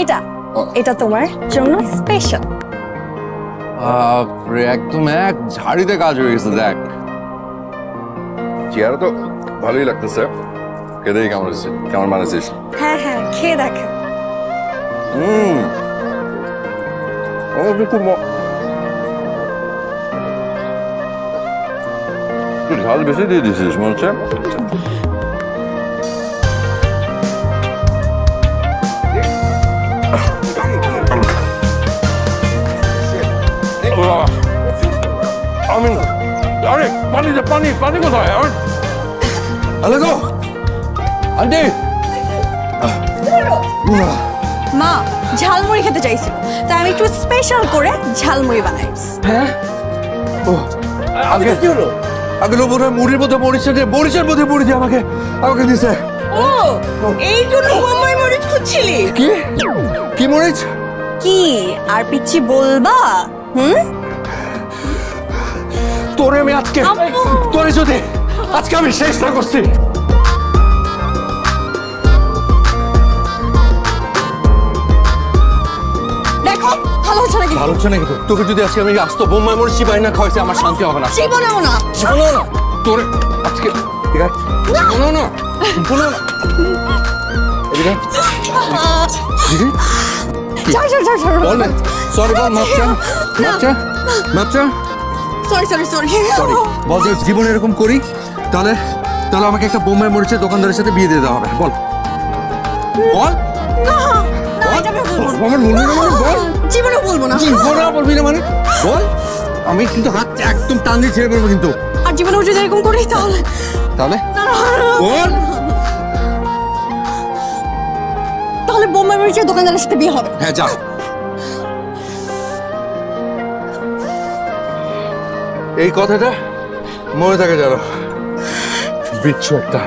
এটা এটা তোমার জন্য স্পেশাল। একদম এক ঝাড়িতে কাজ হয়ে গেছে। দেখ চেয়ারা তো ভালোই লাগতেছে। খেয়ে দেখি কেমন হয়েছে, কেমন বানাইছিস? হ্যাঁ হ্যাঁ, খেয়ে দেখো। খুব ঝাল বেশি দিয়ে দিয়েছিস মনে হচ্ছে। আমি আরে পানি দে, পানি পানি কোথায়? হ্যালো গো আন্টি। মা ঝালমুড়ি খেতে চাইছিল, তাই আমি একটু স্পেশাল করে ঝালমুড়ি বানাই। হ্যাঁ ও আগে কি হলো? আগে লোক বোধহয় মুড়ির মধ্যে মরিচের মধ্যে মুড়ি দিয়ে আমাকে আমাকে দিছে। ও এই জন্য মামাই মরিচ খুঁজছিলি? কি কি মরিচ? কি আর পিচ্ছি বলবা? তোরে আমি আজকে তোরে যদি আজকে আমি শেষ না করছি। দেখো ভালো হচ্ছে নাকি? ভালো হচ্ছে নাকি? তোকে যদি আজকে আমি আস্ত বোম্বাই মরিচ চিবাই না খাওয়াইছি আমার শান্তি হবে না। জীবনেও না। জীবনেও না তোরে আজকে। ঠিক আছে জীবনেও না, জীবনেও না। এদিকে ছাড় ছাড় ছাড় ছাড়। বল না সরি বল। মাপচা মাপচা মাপচা সরি সরি সরি সরি বল। যে জীবনে এরকম করি তাহলে তাহলে আমাকে একটা বোম্বাই মরিচের দোকানদারের সাথে বিয়ে দিয়ে দেওয়া হবে। বল বল। না না, এটা আমি বলবো না। আমার মনে না মানে বল। জীবনে বলবো না। জীবনে বলবি না মানে বল। আমি কিন্তু হাত একদম টান দিয়ে ছেড়ে পড়বো কিন্তু। আর জীবনে যদি এরকম করি তাহলে তাহলে না, না, না। বল। তাহলে বোম্বাই মরিচের দোকানদারের সাথে বিয়ে হবে। হ্যাঁ যা। এই কথাটা মনে থাকে জানো, বিচ্ছু একটা।